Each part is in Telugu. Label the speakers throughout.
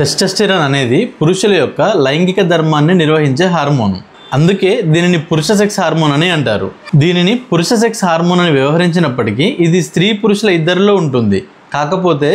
Speaker 1: టెస్టోస్టెరాన్ అనేది పురుషుల యొక్క లైంగిక ధర్మాన్ని నిర్వహించే హార్మోన్. అందుకే దీనిని పురుష సెక్స్ హార్మోన్ అని అంటారు. దీనిని పురుష సెక్స్ హార్మోన్ అని వ్యవహరించినప్పటికీ ఇది స్త్రీ పురుషుల ఇద్దరిలో ఉంటుంది. కాకపోతే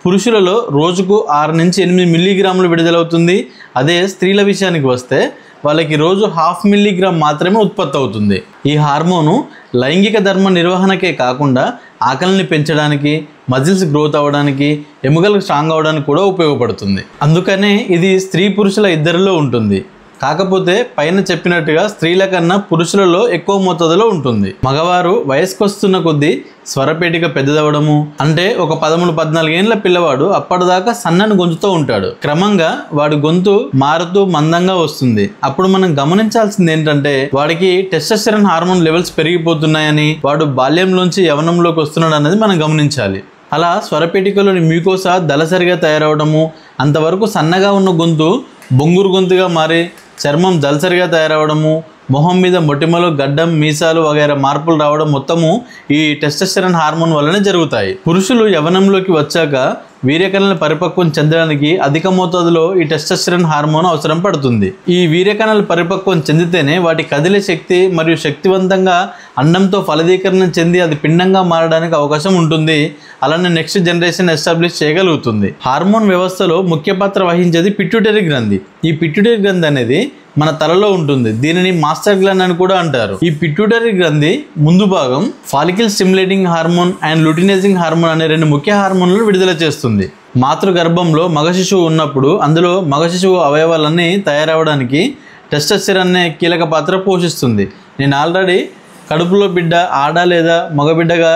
Speaker 1: పురుషులలో రోజుకు 6 నుంచి 8 మిల్లీగ్రాములు విడుదలవుతుంది. అదే స్త్రీల విషయానికి వస్తే వాళ్ళకి రోజు 0.5 మిల్లీగ్రామ్ మాత్రమే ఉత్పత్తి అవుతుంది. ఈ హార్మోను లైంగిక ధర్మ నిర్వహణకే కాకుండా ఆకలిని పెంచడానికి, మజిల్స్ గ్రోత్ అవ్వడానికి, ఎముకలు స్ట్రాంగ్ అవ్వడానికి కూడా ఉపయోగపడుతుంది. అందుకనే ఇది స్త్రీ పురుషుల ఇద్దరిలో ఉంటుంది. కాకపోతే పైన చెప్పినట్టుగా స్త్రీల కన్నా పురుషులలో ఎక్కువ మోతాదులో ఉంటుంది. మగవారు వయసుకొస్తున్న కొద్దీ స్వరపేటిక పెద్దదవడము, అంటే ఒక 13-14 ఏళ్ల పిల్లవాడు అప్పటిదాకా సన్నని గొంతుతో ఉంటాడు. క్రమంగా వాడి గొంతు మారుతూ మందంగా వస్తుంది. అప్పుడు మనం గమనించాల్సింది ఏంటంటే వాడికి టెస్టోస్టెరాన్ హార్మోన్ లెవెల్స్ పెరిగిపోతున్నాయని, వాడు బాల్యంలోంచి యవ్వనంలోకి వస్తున్నాడు అనేది మనం గమనించాలి. అలా స్వరపేటికలోని మ్యూకోసా దళసరిగా తయారవడము, అంతవరకు సన్నగా ఉన్న గొంతు బొంగురు గొంతుగా మారి చర్మం దళసరిగా తయారవడము, మొహం మీద మొటిమలు, గడ్డం, మీసాలు వగైరా మార్పులు రావడం మొత్తము ఈ టెస్టోస్టెరాన్ హార్మోన్ వల్లనే జరుగుతాయి. పురుషులు యవ్వనంలోకి వచ్చాక వీర్యకణాల పరిపక్వం చెందడానికి అధిక మోతాదులో ఈ టెస్టోస్టెరాన్ హార్మోన్ అవసరం పడుతుంది. ఈ వీర్యకణాల పరిపక్వం చెందితేనే వాటి కదిలే శక్తి మరియు శక్తివంతంగా అండంతో ఫలదీకరణ చెంది అది పిండంగా మారడానికి అవకాశం ఉంటుంది. అలానే నెక్స్ట్ జనరేషన్ ఎస్టాబ్లిష్ చేయగలుగుతుంది. హార్మోన్ వ్యవస్థలో ముఖ్య పాత్ర వహించేది పిట్యూటరీ గ్రంథి. ఈ పిట్యూటరీ గ్రంథి అనేది మన తలలో ఉంటుంది. దీనిని మాస్టర్ గ్లాండ్ అని కూడా అంటారు. ఈ పిట్యూటరీ గ్రంథి ముందు భాగం follicle stimulating hormone and luteinising hormone అనే 2 ముఖ్య హార్మోన్లను విడుదల చేస్తుంది. మాతృ గర్భంలో మగ శిశువు ఉన్నప్పుడు అందులో మగ శిశువు అవయవాలన్నీ తయారవడానికి టెస్టోస్టెరాన్ అనే కీలక పాత్ర పోషిస్తుంది. నేను ఆల్రెడీ కడుపులో బిడ్డ ఆడ లేదా మగబిడ్డగా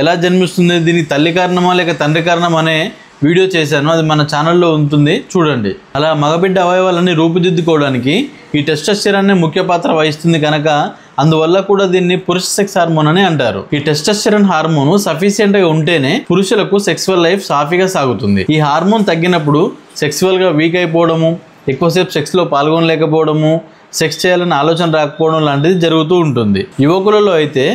Speaker 1: ఎలా జన్మిస్తుంది, దీనికి తల్లి కారణమా లేక తండ్రి కారణం అనే వీడియో చేశాను. అది మన ఛానల్లో ఉంటుంది, చూడండి. అలా మగబిడ్డ అవయవాలన్నీ రూపుదిద్దుకోవడానికి ఈ టెస్టోస్టెరాన్ ముఖ్య పాత్ర వహిస్తుంది కనుక అందువల్ల కూడా దీన్ని పురుష సెక్స్ హార్మోన్ అని అంటారు. ఈ టెస్టోస్టెరాన్ హార్మోన్ సఫిషియెంట్ గా ఉంటేనే పురుషులకు సెక్సువల్ లైఫ్ సాఫీగా సాగుతుంది. ఈ హార్మోన్ తగ్గినప్పుడు సెక్సువల్ గా వీక్ అయిపోవడము, ఎక్కువసేపు సెక్స్ లో పాల్గొనలేకపోవడము, సెక్స్ చేయాలన్న ఆలోచన రాకపోవడం లాంటిది జరుగుతూ ఉంటుంది. యువకులలో అయితే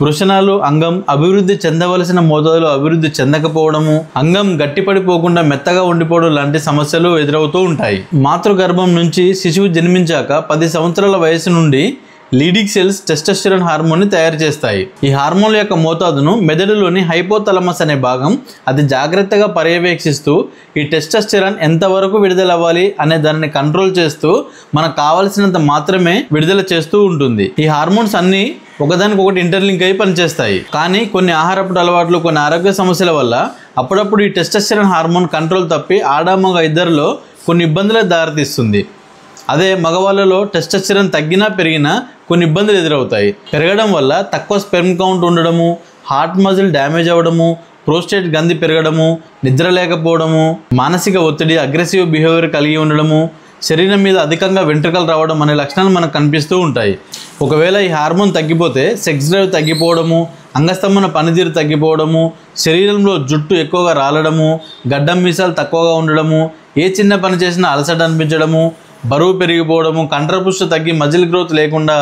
Speaker 1: వృషణాలు అంగం అభివృద్ధి చెందవలసిన మోతాదులో అభివృద్ధి చెందకపోవడము, అంగం గట్టిపడిపోకుండా మెత్తగా ఉండిపోవడం లాంటి సమస్యలు ఎదురవుతూ ఉంటాయి. మాతృగర్భం నుంచి శిశువు జన్మించాక 10 సంవత్సరాల వయసు నుండి లీడింగ్ సెల్స్ టెస్టోస్టెరాన్ హార్మోన్ని తయారు చేస్తాయి. ఈ హార్మోన్ యొక్క మోతాదును మెదడులోని హైపోథాలమస్ అనే భాగం అతి జాగ్రత్తగా పర్యవేక్షిస్తూ ఈ టెస్టోస్టెరాన్ ఎంతవరకు విడుదలవ్వాలి అనే దానిని కంట్రోల్ చేస్తూ మనకు కావలసినంత మాత్రమే విడుదల చేస్తూ ఉంటుంది. ఈ హార్మోన్స్ అన్నీ ఒకదానికొకటి ఇంటర్లింక్ అయి పనిచేస్తాయి. కానీ కొన్ని ఆహారపు అలవాట్లు, కొన్ని ఆరోగ్య సమస్యల వల్ల అప్పుడప్పుడు ఈ టెస్టోస్టెరాన్ హార్మోన్ కంట్రోల్ తప్పి ఆడ-మగ ఇద్దరిలో కొన్ని ఇబ్బందులకు దారితీస్తుంది. అదే మగవాళ్ళలో టెస్టోస్టెరాన్ తగ్గినా పెరిగినా కొన్ని ఇబ్బందులు ఎదురవుతాయి. పెరగడం వల్ల తక్కువ స్పెర్మ్ కౌంట్ ఉండడము, హార్ట్ మజిల్ డ్యామేజ్ అవ్వడము, ప్రోస్టేట్ గంది పెరగడము, నిద్ర లేకపోవడము, మానసిక ఒత్తిడి, అగ్రెసివ్ బిహేవియర్ కలిగి ఉండడము, శరీరం మీద అధికంగా వెంట్రుకలు రావడం అనే లక్షణాలు మనకు కనిపిస్తూ ఉంటాయి. ఒకవేళ ఈ హార్మోన్ తగ్గిపోతే సెక్స్ డ్రైవ్ తగ్గిపోవడము, అంగస్తంభన పనితీరు తగ్గిపోవడము, శరీరంలో జుట్టు ఎక్కువగా రాలడము, గడ్డం మీసాలు తక్కువగా ఉండడము, ఏ చిన్న పని చేసినా అలసట అనిపించడము, బరువు పెరిగిపోవడము, కండరపుష్టి తగ్గి మజిల్ గ్రోత్ లేకుండా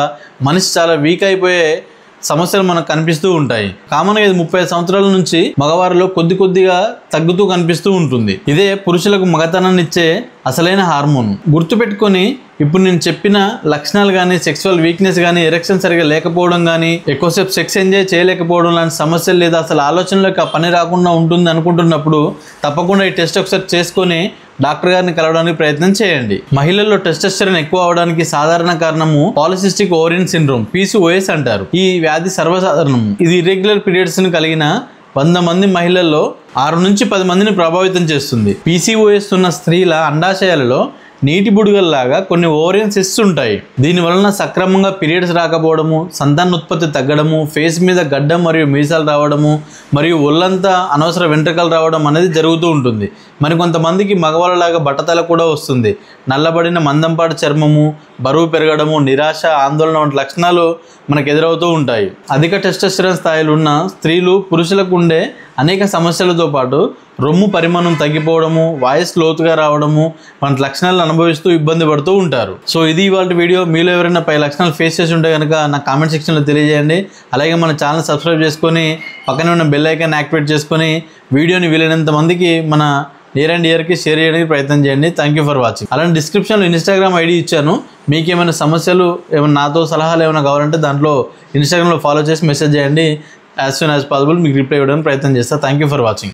Speaker 1: మనిషి చాలా వీక్ అయిపోయే సమస్యలు మనకు కనిపిస్తూ ఉంటాయి. కామన్గా ఇది 30 సంవత్సరాల నుంచి మగవారిలో కొద్దిగా తగ్గుతూ కనిపిస్తూ ఉంటుంది. ఇదే పురుషులకు మగతనాన్ని ఇచ్చే అసలైన హార్మోన్. గుర్తుపెట్టుకొని ఇప్పుడు నేను చెప్పిన లక్షణాలు కానీ, సెక్సువల్ వీక్నెస్ కానీ, ఎరెక్షన్ సరిగా లేకపోవడం కానీ, ఎక్కువసేపు సెక్స్ ఎంజాయ్ చేయలేకపోవడం లాంటి సమస్యలు లేదా అసలు ఆలోచనలోకి ఆ పని రాకుండా ఉంటుంది అనుకుంటున్నప్పుడు తప్పకుండా ఈ టెస్ట్ ఒకసారి చేసుకొని డాక్టర్ గారిని కలవడానికి ప్రయత్నం చేయండి. మహిళల్లో టెస్టోస్టెరాన్ ఎక్కువ అవడానికి సాధారణ కారణము పాలిసిస్టిక్ ఓవరియన్ సిండ్రోమ్, PCOS అంటారు. ఈ వ్యాధి సర్వసాధారణము. ఇది ఇర్రెగ్యులర్ పీరియడ్స్ ని కలిగిన 100 మంది మహిళల్లో 6 నుంచి 10 మందిని ప్రభావితం చేస్తుంది. PCOS ఉన్న స్త్రీల అండాశయాలలో నీటి బుడగల్లాగా కొన్ని ఓవరియన్ సిస్ట్స్ ఉంటాయి. దీని వలన సక్రమంగా పీరియడ్స్ రాకపోవడము, సంతానోత్పత్తి తగ్గడము, ఫేస్ మీద గడ్డం మరియు మీసాలు రావడము మరియు ఒళ్ళంతా అనవసర వెంట్రుకలు రావడం అనేది జరుగుతూ ఉంటుంది. మరి కొంతమందికి మగవాళ్ళలాగా బట్టతల కూడా వస్తుంది. నల్లబడిన మందంపాటి చర్మము, బరువు పెరగడము, నిరాశ, ఆందోళన వంటి లక్షణాలు మనకు ఎదురవుతూ ఉంటాయి. అధిక టెస్టోస్టెరాన్ స్థాయిలు ఉన్న స్త్రీలు పురుషులకు ఉండే అనేక సమస్యలతో పాటు రొమ్ము పరిమాణం తగ్గిపోవడము, వాయిస్ లోతుగా రావడము వంటి లక్షణాలను అనుభవిస్తూ ఇబ్బంది పడుతూ ఉంటారు. సో ఇది ఇవాళ వీడియో. మీలో ఎవరైనా 10 లక్షణాలు ఫేస్ చేసి ఉంటే కనుక నా కామెంట్ సెక్షన్లో తెలియజేయండి. అలాగే మన ఛానల్ సబ్స్క్రైబ్ చేసుకొని పక్కనే ఉన్న బెల్ ఐకాన్ యాక్టివేట్ చేసుకొని వీడియోని వీలైనంత మందికి మన నియర్ అండ్ ఇయర్కి షేర్ చేయడానికి ప్రయత్నం చేయండి. Thank you for watching. అలానే డిస్క్రిప్షన్లో ఇన్స్టాగ్రామ్ ఐడి ఇచ్చాను. మీకు ఏమైనా సమస్యలు ఏమైనా నాతో సలహాలు ఏమైనా కావాలంటే దాంట్లో ఇన్స్టాగ్రామ్లో ఫాలో చేసి మెసేజ్ చేయండి. యాజ్ సూన్ యాజ్ పాసిబుల్ మీకు రిప్లై ఇవ్వడానికి ప్రయత్నం చేస్తాను. Thank you for watching.